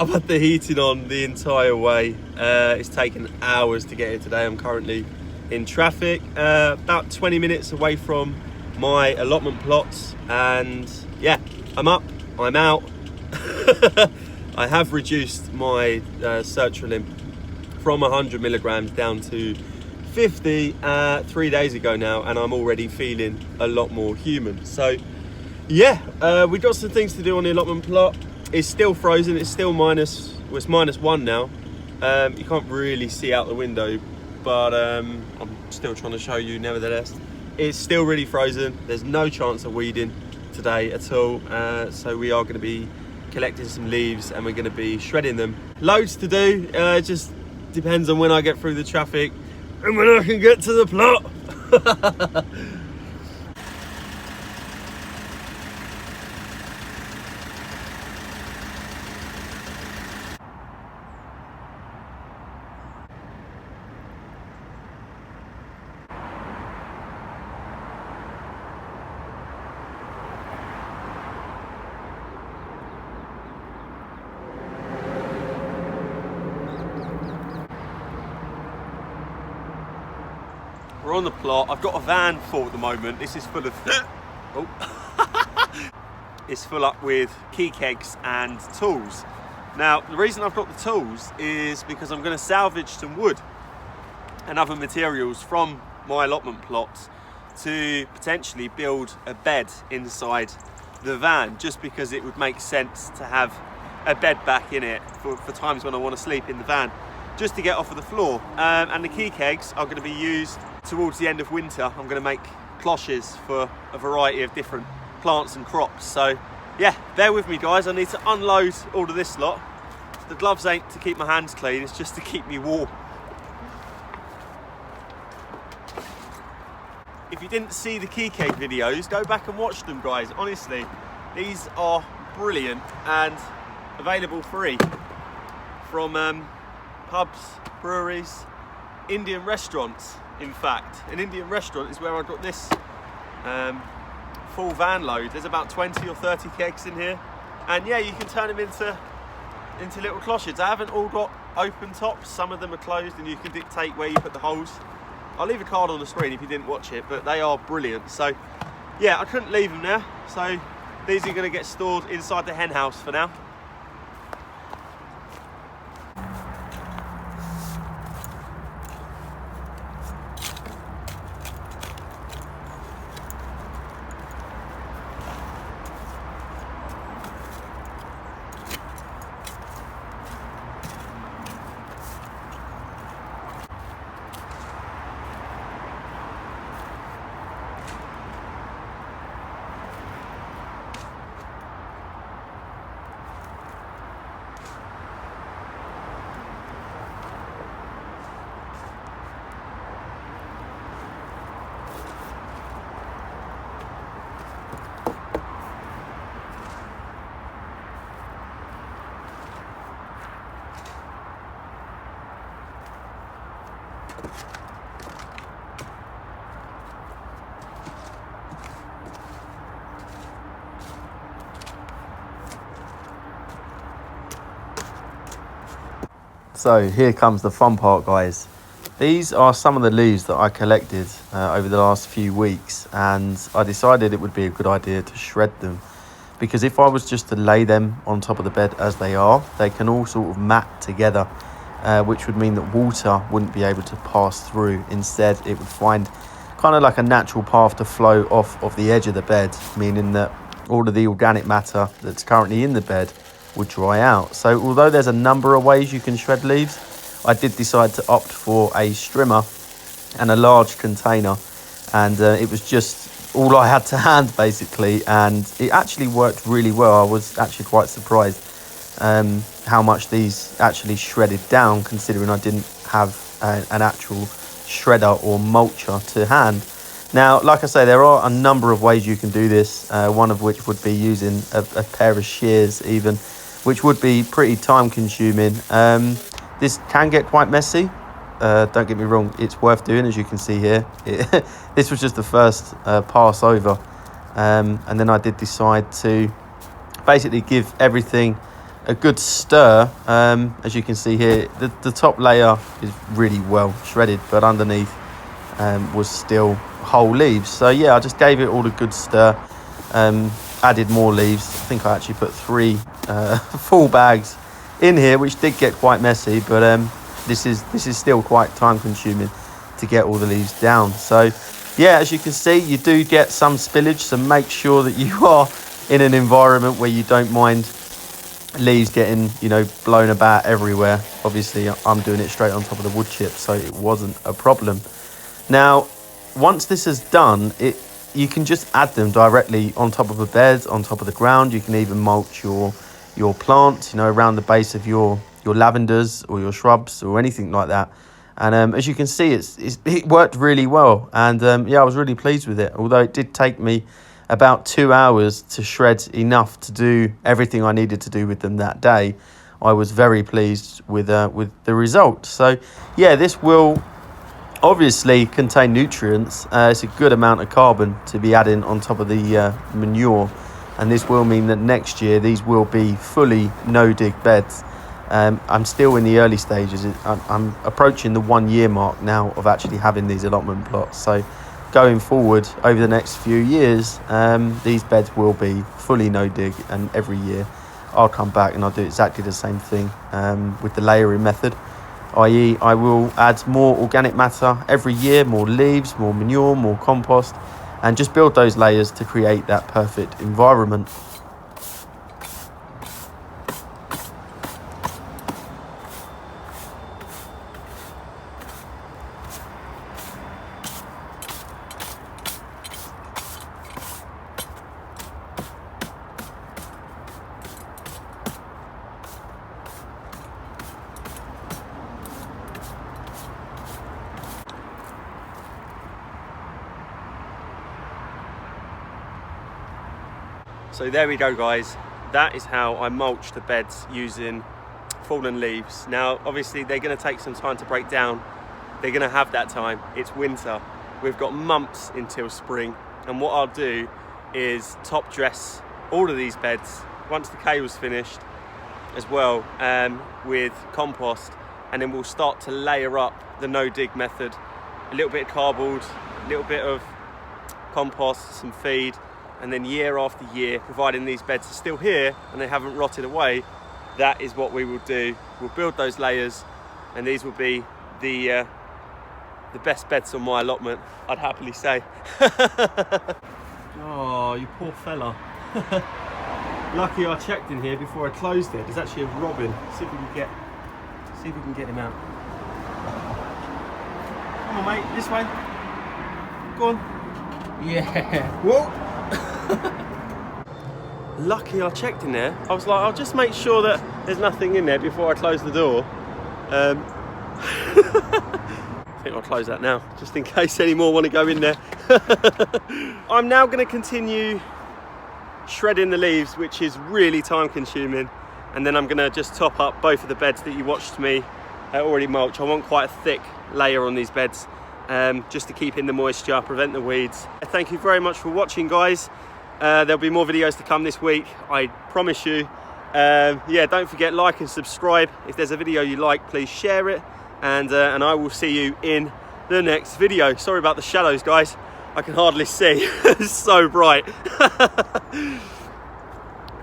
I've had the heating on the entire way. It's taken hours to get here today. I'm currently in traffic, about 20 minutes away from my allotment plots, and yeah, I'm up, I'm out. I have reduced my sertraline from 100 milligrams down to 50 3 days ago now, and I'm already feeling a lot more human. So yeah, we've got some things to do on the allotment plot. It's still frozen, it's still it's -1 now. You can't really see out the window, but I'm still trying to show you nevertheless. It's still really frozen. There's no chance of weeding today at all. So we are going to be collecting some leaves and we're going to be shredding them. Loads to do. It just depends on when I get through the traffic and when I can get to the plot. We're on the plot. I've got a van full at the moment. This is full of it's full up with key kegs and tools. Now, the reason I've got the tools is because I'm going to salvage some wood and other materials from my allotment plots to potentially build a bed inside the van, just because it would make sense to have a bed back in it for times when I want to sleep in the van, just to get off of the floor. And the key kegs are going to be used towards the end of winter. I'm going to make cloches for a variety of different plants and crops. So yeah, bear with me guys, I need to unload all of this lot. The gloves ain't to keep my hands clean, it's just to keep me warm. If you didn't see the key keg videos, go back and watch them guys. Honestly, these are brilliant and available free from pubs, breweries, Indian restaurants. In fact, an Indian restaurant is where I got this full van load. There's about 20 or 30 kegs in here, and yeah, you can turn them into little cloches. They haven't all got open tops, some of them are closed, and you can dictate where you put the holes. I'll leave a card on the screen if you didn't watch it, but they are brilliant. So yeah, I couldn't leave them there, so these are going to get stored inside the hen house for now. So here comes the fun part guys. These are some of the leaves that I collected over the last few weeks, and I decided it would be a good idea to shred them, because if I was just to lay them on top of the bed as they are, they can all sort of mat together, which would mean that water wouldn't be able to pass through. Instead, it would find kind of like a natural path to flow off of the edge of the bed, meaning that all of the organic matter that's currently in the bed would dry out. So although there's a number of ways you can shred leaves, I did decide to opt for a strimmer and a large container, and it was just all I had to hand basically, and it actually worked really well. I was actually quite surprised how much these actually shredded down, considering I didn't have an actual shredder or mulcher to hand. Now, like I say, there are a number of ways you can do this, one of which would be using a pair of shears even, which would be pretty time consuming. This can get quite messy, don't get me wrong, it's worth doing, as you can see here. This was just the first pass over, and then I did decide to basically give everything a good stir. As you can see here, the top layer is really well shredded, but underneath was still whole leaves. So yeah, I just gave it all a good stir, added more leaves. I think I actually put 3 full bags in here, which did get quite messy, but this is still quite time consuming to get all the leaves down. So yeah, as you can see, you do get some spillage, so make sure that you are in an environment where you don't mind leaves getting, you know, blown about everywhere. Obviously I'm doing it straight on top of the wood chip, so it wasn't a problem. Now once this is done, you can just add them directly on top of a bed, on top of the ground. You can even mulch your plants, you know, around the base of your lavenders or your shrubs or anything like that. And as you can see, it worked really well, and yeah, I was really pleased with it, although it did take me about 2 hours to shred enough to do everything I needed to do with them that day. I was very pleased with the result. So yeah, this will obviously contain nutrients. It's a good amount of carbon to be adding on top of the manure, and this will mean that next year these will be fully no-dig beds. I'm still in the early stages. I'm approaching the 1 year mark now of actually having these allotment plots. So going forward over the next few years, these beds will be fully no-dig, and every year I'll come back and I'll do exactly the same thing with the layering method, i.e. I will add more organic matter every year, more leaves, more manure, more compost, and just build those layers to create that perfect environment. So there we go, guys. That is how I mulch the beds using fallen leaves. Now, obviously, they're going to take some time to break down. They're going to have that time. It's winter. We've got months until spring. And what I'll do is top dress all of these beds once the kale's finished as well, with compost. And then we'll start to layer up the no-dig method. A little bit of cardboard, a little bit of compost, some feed. And then year after year, providing these beds are still here and they haven't rotted away, that is what we will do. We'll build those layers, and these will be the best beds on my allotment, I'd happily say. Oh, you poor fella. Lucky I checked in here before I closed it. There's actually a robin. See if we can get him out. Come on, mate, this way. Go on. Yeah. Whoa. Lucky I checked in there. I was like, I'll just make sure that there's nothing in there before I close the door. I think I'll close that now, just in case any more want to go in there. I'm now going to continue shredding the leaves, which is really time consuming, and then I'm going to just top up both of the beds that you watched me already mulch. I want quite a thick layer on these beds, just to keep in the moisture, prevent the weeds. Thank you very much for watching, guys. There'll be more videos to come this week, I promise you. Yeah, don't forget, like and subscribe. If there's a video you like, please share it, and I will see you in the next video. Sorry about the shadows, guys. I can hardly see. It's so bright.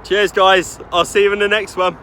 Cheers, guys. I'll see you in the next one.